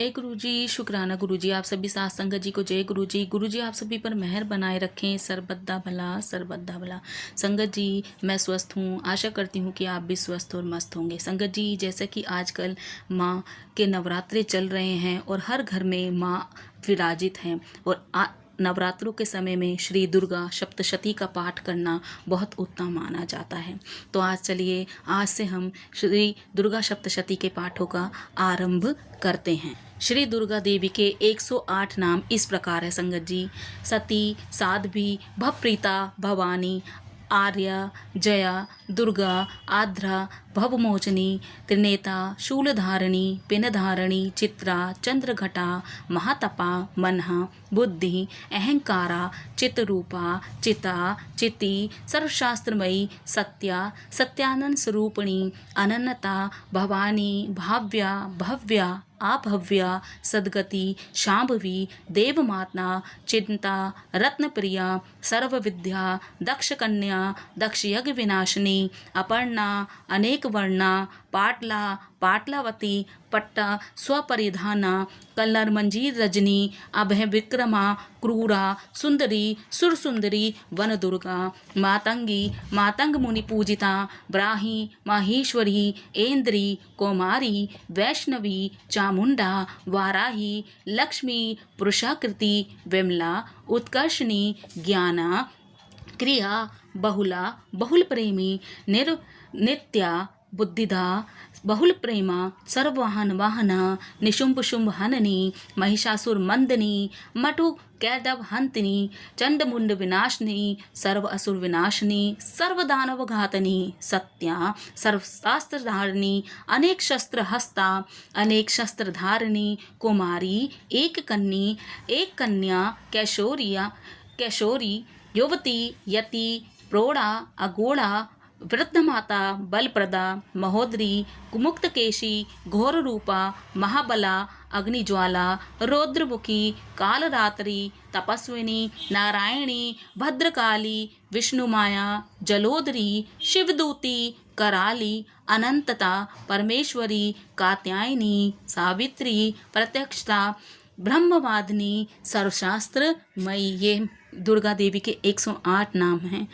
जय गुरु जी। शुक्राना गुरु जी। आप सभी साथ संगत जी को जय गुरु जी। गुरु जी आप सभी पर मेहर बनाए रखें। सर्वदा भला सर्वदा भला। संगत जी मैं स्वस्थ हूँ, आशा करती हूँ कि आप भी स्वस्थ और मस्त होंगे। संगत जी जैसे कि आजकल माँ के नवरात्रे चल रहे हैं और हर घर में माँ विराजित हैं और नवरात्रों के समय में श्री दुर्गा सप्तशती का पाठ करना बहुत उत्तम माना जाता है। तो आज चलिए आज से हम श्री दुर्गा सप्तशती के पाठों का आरंभ करते हैं। श्री दुर्गा देवी के 108 नाम इस प्रकार है संगत जी। सती, साध्वी, भवप्रीता, भवानी, आर्या, जया, दुर्गा, आद्रा, भवमोचनी, त्रिनेता, शूलधारिणी, पिनधारिणी, चित्रा, चंद्रघटा, महातपा, मनहा, बुद्धि, अहंकारा, चित्तरूपा, चिता, चिति, सर्वशास्त्रमयी, सत्या, सत्यानंद स्वरूपिणी, अनन्नता, भवानी, भाव्या, भव्या, आभव्या, सद्गति, शांभवी, देवमाता, चिंता, रत्नप्रिया, सर्वविद्या, दक्ष कन्या, दक्ष यज्ञ विनाशिनी, अपर्णा, अनेक वर्णा, पाटला, पाटलावती, पट्टा, स्वपरिधाना, कल्लर मंजीर रजनी, अभय विक्रमा, क्रूरा, सुंदरी, सुरसुंदरी, वन दुर्गा, मातंगी, मातंग मुनि पूजिता, ब्राही, माहेश्वरी, ऐन्द्री, कौमारी, वैष्णवी, चामुंडा, वाराही, लक्ष्मी, पुरुषाकृति, विमला, उत्कर्षणी, ज्ञाना, क्रिया, बहुला, बहुल प्रेमी, नित्या, बुद्धिदा, बहुल प्रेमा, सर्ववाहन वाहना, निशुंभ शुंभ हननी, महिषासुर मंदनी, मटु कैदव हंतिनी, चंडमुंड विनाशनी, सर्व असुर विनाशनी, सर्वदानव घातनी, सत्या, सर्वशास्त्र धारिणी, अनेक शस्त्र हस्ता, अनेक शस्त्र धारिणी, कुमारी, एक कन्या, कैशोरी, युवती, यति, प्रौढ़ा, अगोड़ा, वृद्ध माता, बलप्रदा, महोदरी, कुमुक्तकेशी, घोर रूपा, महाबला, अग्निज्वाला, रौद्रमुखी, कालरात्रि, तपस्विनी, नारायणी, भद्रकाली, विष्णुमाया, जलोदरी, शिवदूती, कराली, अनंतता, परमेश्वरी, कात्यायनी, सावित्री, प्रत्यक्षता, ब्रह्मवादिनी, सर्वशास्त्रमयी। ये दुर्गा देवी के 108 नाम हैं।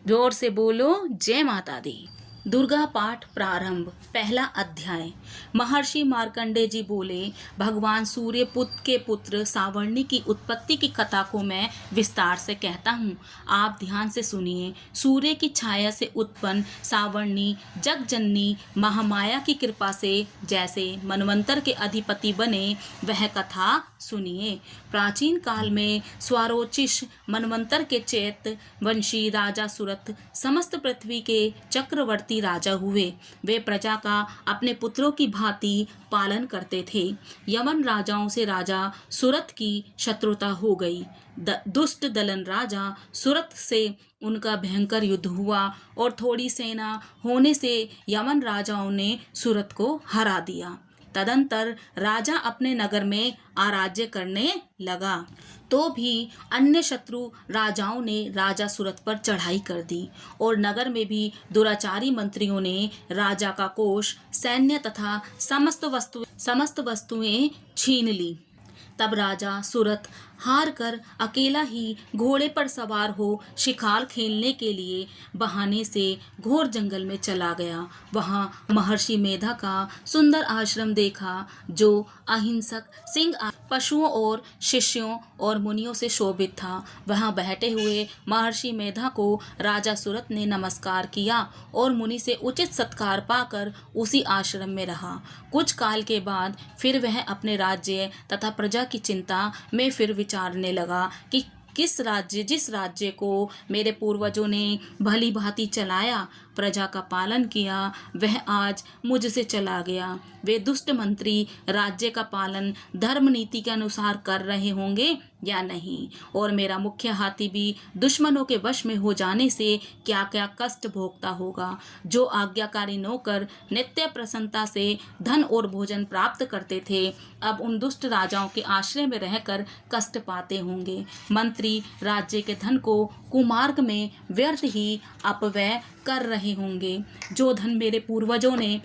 जोर से बोलो जय माता दी। दुर्गा पाठ प्रारंभ। पहला अध्याय। महर्षि मार्कंडे जी बोले, भगवान सूर्य पुत्र के पुत्र सावर्णी की उत्पत्ति की कथा को मैं विस्तार से कहता हूँ, आप ध्यान से सुनिए। सूर्य की छाया से उत्पन्न सावर्णी जगजननी महामाया की कृपा से जैसे मनवंतर के अधिपति बने, वह कथा सुनिए। प्राचीन काल में स्वारोचिष मनवंतर के चैत वंशी राजा सुरथ समस्त पृथ्वी के चक्रवर्ती राजा हुए। वे प्रजा का अपने पुत्रों की भांति पालन करते थे। यमन राजाओं से राजा सुरथ की शत्रुता हो गई। दुष्ट दलन राजा सुरथ से उनका भयंकर युद्ध हुआ और थोड़ी सेना होने से यमन राजाओं ने सुरथ को हरा दिया। तदंतर राजा अपने नगर में आराज्य करने लगा, तो भी अन्य शत्रु राजाओं ने राजा सुरथ पर चढ़ाई कर दी और नगर में भी दुराचारी मंत्रियों ने राजा का कोष, सैन्य तथा समस्त वस्तुएं छीन ली। तब राजा सुरथ हार कर अकेला ही घोड़े पर सवार हो शिकार खेलने के लिए बहाने से घोर जंगल में चला गया। वहां महर्षि मेधा का सुंदर आश्रम देखा, जो अहिंसक सिंह पशुओं और शिष्यों और मुनियों से शोभित था। वहां बैठे हुए महर्षि मेधा को राजा सुरथ ने नमस्कार किया और मुनि से उचित सत्कार पाकर उसी आश्रम में रहा। कुछ काल के बाद फिर वह अपने राज्य तथा प्रजा की चिंता में फिर विचारने लगा कि जिस राज्य को मेरे पूर्वजों ने भली भांति चलाया, प्रजा का पालन किया, वह आज मुझसे चला गया। वे दुष्ट मंत्री राज्य का पालन धर्म नीति के अनुसार कर रहे होंगे या नहीं, और मेरा मुख्य हाथी भी दुश्मनों के वश में हो जाने से क्या क्या कष्ट भोगता होगा। जो आज्ञाकारी नौकर नित्य प्रसन्नता से धन और भोजन प्राप्त करते थे, अब उन दुष्ट राजाओं के आश्रय में रहकर कष्ट पाते होंगे। मंत्री राज्य के धन को कुमार्ग में व्यर्थ ही अपव्यय कर रहे होंगे। जो धन मेरे पूर्वजों ने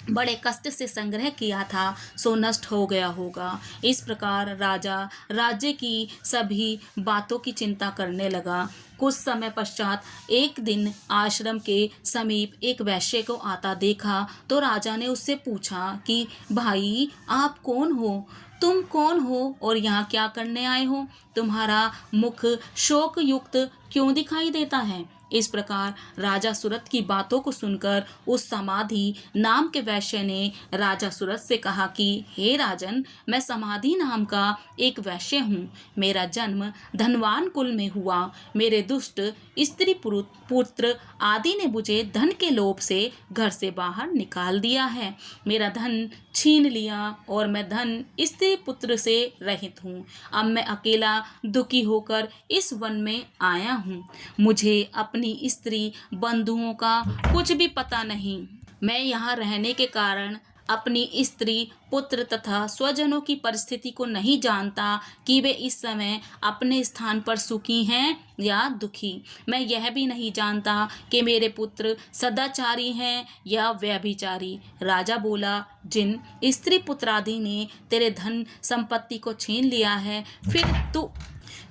बड़े कष्ट से संग्रह किया था सो नष्ट हो गया होगा। इस प्रकार राजा राज्य की सभी बातों की चिंता करने लगा। कुछ समय पश्चात एक दिन आश्रम के समीप एक वैश्य को आता देखा तो राजा ने उससे पूछा कि भाई, आप कौन हो? तुम कौन हो और यहाँ क्या करने आए हो? तुम्हारा मुख शोक युक्त क्यों दिखाई देता है? इस प्रकार राजा सूरत की बातों को सुनकर उस समाधि नाम के वैश्य ने राजा सूरत से कहा कि हे राजन, मैं समाधि नाम का एक वैश्य हूँ। मेरा जन्म धनवान कुल में हुआ। मेरे दुष्ट स्त्री पुत्र आदि ने मुझे धन के लोभ से घर से बाहर निकाल दिया है। मेरा धन छीन लिया और मैं धन स्त्री पुत्र से रहित हूँ। अब मैं अकेला दुखी होकर इस वन में आया हूँ। मुझे अपनी स्त्री बंधुओं का कुछ भी पता नहीं। मैं यहाँ रहने के कारण अपनी स्त्री पुत्र तथा स्वजनों की परिस्थिति को नहीं जानता कि वे इस समय अपने स्थान पर सुखी हैं या दुखी। मैं यह भी नहीं जानता कि मेरे पुत्र सदाचारी हैं या व्यभिचारी। राजा बोला, जिन स्त्री पुत्रादि ने तेरे धन संपत्ति को छीन लिया है,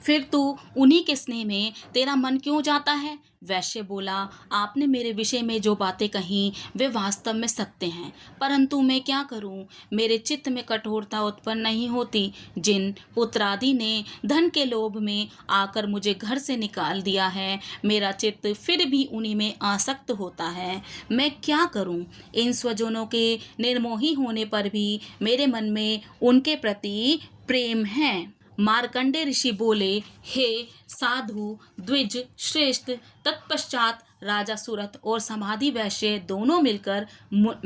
फिर तू उन्हीं के स्नेह में तेरा मन क्यों जाता है? वैश्य बोला, आपने मेरे विषय में जो बातें कही वे वास्तव में सत्य हैं, परंतु मैं क्या करूं? मेरे चित्त में कठोरता उत्पन्न नहीं होती। जिन पुत्रादि ने धन के लोभ में आकर मुझे घर से निकाल दिया है, मेरा चित्त फिर भी उन्हीं में आसक्त होता है। मैं क्या करूं? इन स्वजनों के निर्मोही होने पर भी मेरे मन में उनके प्रति प्रेम है। मार्कंडे ऋषि बोले, हे साधु द्विज श्रेष्ठ। तत्पश्चात राजा सूरत और समाधि वैश्य दोनों मिलकर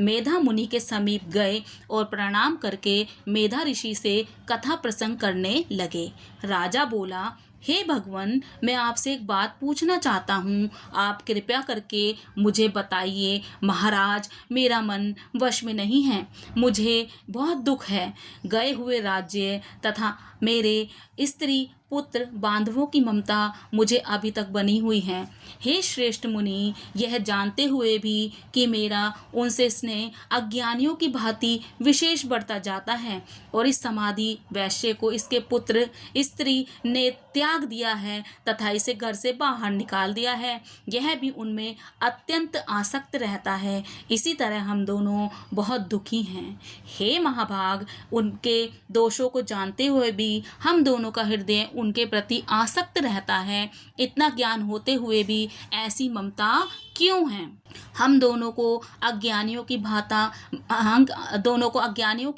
मेधा मुनि के समीप गए और प्रणाम करके मेधा ऋषि से कथा प्रसंग करने लगे। राजा बोला, हे भगवान, मैं आपसे एक बात पूछना चाहता हूँ। आप कृपया करके मुझे बताइए। महाराज, मेरा मन वश में नहीं है। मुझे बहुत दुख है। गए हुए राज्य तथा मेरे स्त्री पुत्र बांधवों की ममता मुझे अभी तक बनी हुई है। हे श्रेष्ठ मुनि, यह जानते हुए भी कि मेरा उनसे स्नेह अज्ञानियों की भांति विशेष बढ़ता जाता है और इस समाधि वैश्य को इसके पुत्र स्त्री ने त्याग दिया है तथा इसे घर से बाहर निकाल दिया है, यह भी उनमें अत्यंत आसक्त रहता है। इसी तरह हम दोनों बहुत दुखी हैं। हे महाभाग, उनके दोषों को जानते हुए भी हम दोनों का हृदय उनके प्रति आसक्त रहता है। इतना ज्ञान होते हुए भी ऐसी ममता क्यों है? हम दोनों को अज्ञानियों की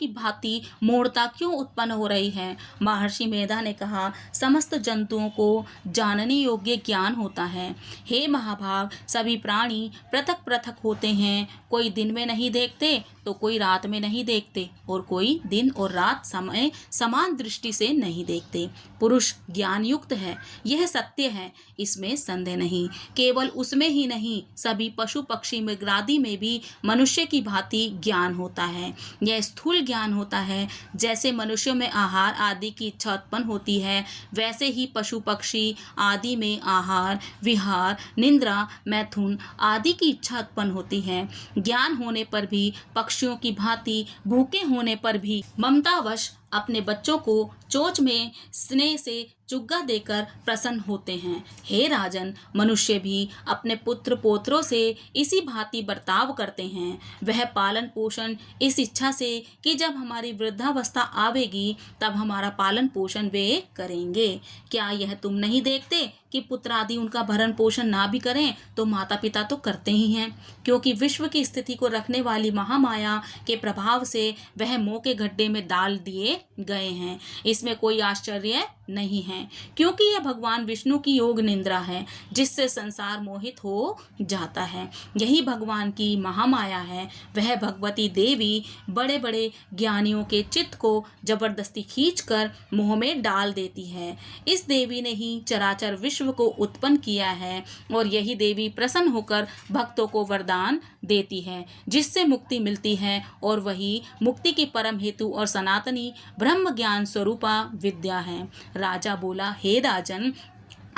भांति मूढ़ता क्यों उत्पन्न हो रही है? महर्षि मेधा ने कहा, समस्त जंतुओं को जानने योग्य ज्ञान होता है। हे महाभाग, सभी प्राणी पृथक पृथक होते हैं। कोई दिन में नहीं देखते तो कोई रात में नहीं देखते और कोई दिन और रात समय समान दृष्टि से नहीं देखते। पुरुष ज्ञान युक्त है, यह सत्य है, इसमें संदेह नहीं। केवल उसमें ही नहीं, सभी पशु पक्षी मृगादि में भी मनुष्य की भांति ज्ञान होता है। यह स्थूल ज्ञान होता है। जैसे मनुष्यों में आहार आदि की इच्छा उत्पन्न होती है, वैसे ही पशु पक्षी आदि में आहार विहार निद्रा मैथुन आदि की इच्छा उत्पन्न होती है। ज्ञान होने पर भी पक्षियों की भांति, भूखे होने पर भी ममतावश अपने बच्चों को चोंच में स्नेह से चुग्गा देकर प्रसन्न होते हैं। हे राजन, मनुष्य भी अपने पुत्र पोत्रों से इसी भांति बर्ताव करते हैं। वह पालन पोषण इस इच्छा से कि जब हमारी वृद्धावस्था आवेगी तब हमारा पालन पोषण वे करेंगे। क्या यह तुम नहीं देखते कि पुत्र आदि उनका भरण पोषण ना भी करें तो माता पिता तो करते ही हैं, क्योंकि विश्व की स्थिति को रखने वाली महामाया के प्रभाव से वह मोह के गड्ढे में डाल दिए गए हैं। इसमें कोई आश्चर्य नहीं है, क्योंकि यह भगवान विष्णु की योग निंद्रा है जिससे संसार मोहित हो जाता है। यही भगवान की महामाया है। वह भगवती देवी बड़े बड़े ज्ञानियों के चित्त को जबरदस्ती खींचकर मोह में डाल देती है। इस देवी ने ही चराचर विश्व को उत्पन्न किया है और यही देवी प्रसन्न होकर भक्तों को वरदान देती है जिससे मुक्ति मिलती है, और वही मुक्ति की परम हेतु और सनातनी ब्रह्म ज्ञान स्वरूपा विद्या है। राजा बोला, हे राजन,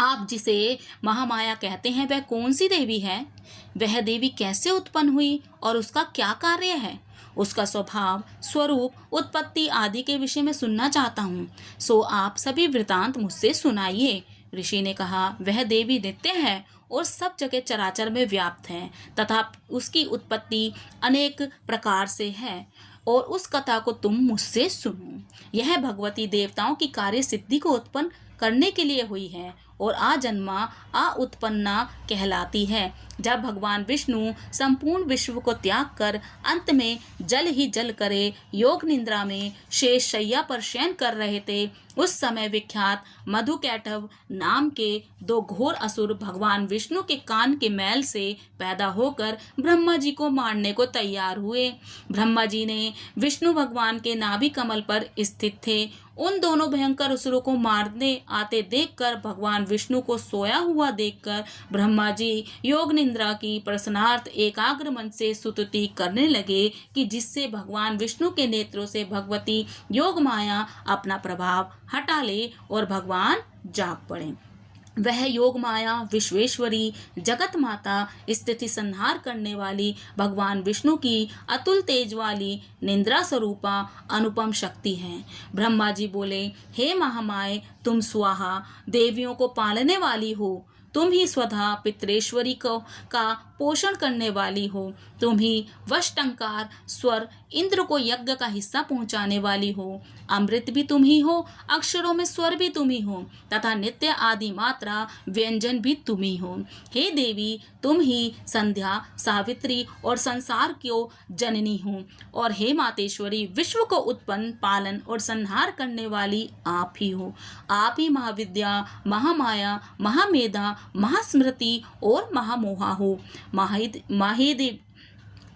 आप जिसे महामाया कहते हैं वह कौन सी देवी है? वह देवी कैसे उत्पन्न हुई और उसका क्या कार्य है? उसका स्वभाव, स्वरूप, उत्पत्ति आदि के विषय में सुनना चाहता हूँ। सो आप सभी वृतांत मुझसे सुनाइए। ऋषि ने कहा, वह देवी नित्य है और सब जगह चराचर में व्याप्त है तथा उसकी उत्पत्ति अनेक प्रकार से है और उस कथा को तुम मुझसे सुनो। यह भगवती देवताओं की कार्य सिद्धि को उत्पन्न करने के लिए हुई है और आजन्मा अउत्पन्ना कहलाती है। जब भगवान विष्णु संपूर्ण विश्व को त्याग कर अंत में जल ही जल करे योग निद्रा में शेष शैया पर शयन कर रहे थे, उस समय विख्यात मधुकैटभ नाम के 2 घोर असुर भगवान विष्णु के कान के मैल से पैदा होकर ब्रह्मा जी को मारने को तैयार हुए। ब्रह्मा जी ने विष्णु भगवान के नाभि कमल पर स्थित थे। उन दोनों भयंकर असुरों को मारने आते देखकर भगवान विष्णु को सोया हुआ देखकर ब्रह्मा जी योग निद्रा की प्रसन्नार्थ एकाग्र मन से स्तुति करने लगे कि जिससे भगवान विष्णु के नेत्रों से भगवती योग माया अपना प्रभाव हटा ले और भगवान जाग पड़े। वह योग माया विश्वेश्वरी, जगत माता, स्थिति संहार करने वाली भगवान विष्णु की अतुल तेज वाली निद्रा स्वरूपा अनुपम शक्ति है। ब्रह्मा जी बोले, हे महामाए, तुम स्वाहा, देवियों को पालने वाली हो। तुम ही स्वधा पितरेश्वरी को का पोषण करने वाली हो। तुम ही वशटंकार स्वर इंद्र को यज्ञ का हिस्सा पहुंचाने वाली हो। अमृत भी तुम ही हो, अक्षरों में स्वर भी तुम ही हो तथा नित्य आदि मात्रा व्यंजन भी तुम ही हो। हे देवी, तुम ही संध्या, सावित्री और संसार की जननी हो। और हे मातेश्वरी, विश्व को उत्पन्न, पालन और संहार करने वाली आप ही हो। आप ही महाविद्या, महामाया, महामेधा, महास्मृति और महामोहा हो।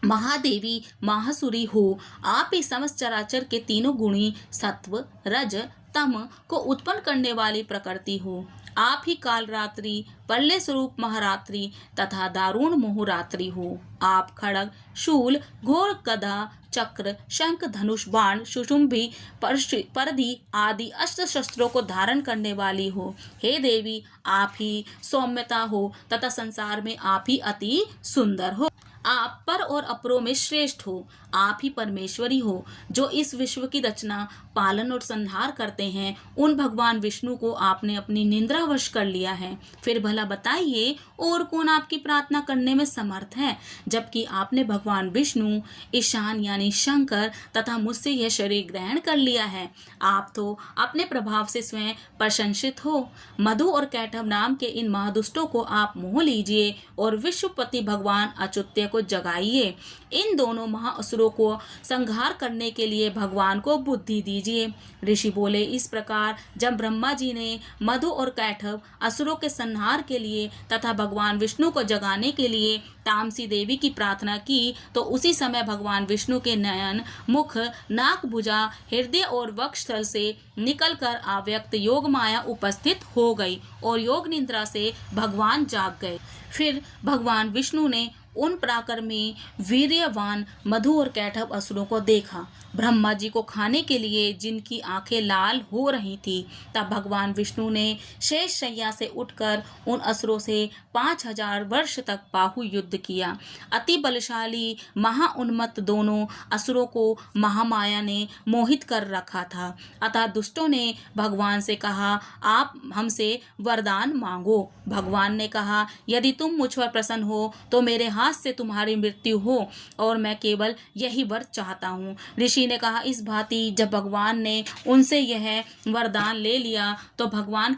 महादेवी, महासुरी हो। आप ही समस्त चराचर के तीनों गुणी सत्व, रज, तम को उत्पन्न करने वाली प्रकृति हो। आप ही काल रात्रि, प्रलय स्वरूप महारात्रि तथा दारुण मोहरात्रि हो। आप खड़ग, शूल, घोर गदा, चक्र, शंख, धनुष, बाण, शुशुंभी, परधि आदि अस्त्र शस्त्रों को धारण करने वाली हो। हे देवी, आप ही सौम्यता हो तथा संसार में आप ही अति सुंदर हो। आप पर और अपरों में श्रेष्ठ हो। आप ही परमेश्वरी हो जो इस विश्व की रचना, पालन और संहार करते हैं। उन भगवान विष्णु को आपने अपनी निंद्रावश कर लिया है। फिर भला बताइए, और कौन आपकी प्रार्थना करने में समर्थ है, जबकि आपने भगवान विष्णु, ईशान यानी शंकर तथा मुझसे यह शरीर ग्रहण कर लिया है। आप तो अपने प्रभाव से स्वयं प्रशंसित हो। मधु और कैटभ नाम के इन महादुष्टों को आप मोह लीजिए और विश्वपति भगवान अच्युत्य को जगाइए। इन दोनों महाअसुरों को संहार करने के लिए भगवान को बुद्धि दीजिए। ऋषि बोले, इस प्रकार जब ब्रह्मा जी ने मधु और कैटभ असुरों के संहार के लिए तथा भगवान विष्णु को जगाने के लिए तामसी देवी की प्रार्थना की, तो उसी समय भगवान विष्णु के नयन, मुख, नाक, भुजा, हृदय और वक्षस्थल से निकलकर अव्यक्त योग माया उपस्थित हो गई और योग निद्रा से भगवान जाग गए। फिर भगवान विष्णु ने उन पराक्रमी वीर्यवान मधु और कैटभ असुरों को देखा। ब्रह्मा जी को खाने के लिए जिनकी आंखें लाल हो रही थी, तब भगवान विष्णु ने शेष शैया से उठकर उन असुरों से 5000 वर्ष तक बाहु युद्ध किया। अति बलशाली महाउन्मत्त दोनों असुरों को महामाया ने मोहित कर रखा था। अतः दुष्टों ने भगवान से कहा, आप हमसे वरदान मांगो। भगवान ने कहा, यदि तुम मुझ पर प्रसन्न हो तो मेरे हाथ से तुम्हारी मृत्यु हो, और मैं केवल यही वर चाहता हूँ। ऋषि ने कहा, इस भांति जब भगवान ने उनसे यह वरदान ले लिया तो भगवान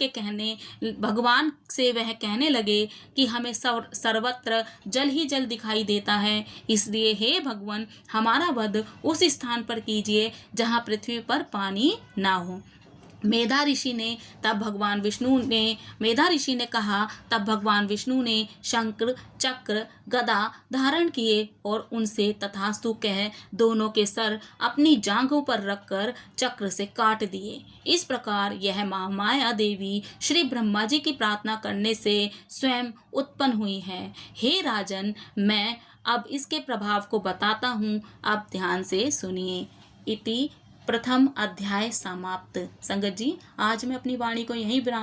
से वह कहने लगे कि हमें सर्वत्र जल ही जल दिखाई देता है, इसलिए हे भगवान, हमारा वध उस स्थान पर कीजिए जहाँ पृथ्वी पर पानी ना हो। मेधा ऋषि ने कहा, तब भगवान विष्णु ने शंकर, चक्र, गदा धारण किए और उनसे तथास्तु कह दोनों के सर अपनी जांघों पर रखकर चक्र से काट दिए। इस प्रकार यह महामाया देवी श्री ब्रह्मा जी की प्रार्थना करने से स्वयं उत्पन्न हुई है। हे राजन, मैं अब इसके प्रभाव को बताता हूँ, अब ध्यान से सुनिए। इति प्रथम अध्याय समाप्त। संगत जी, आज मैं अपनी वाणी को यहीं विराम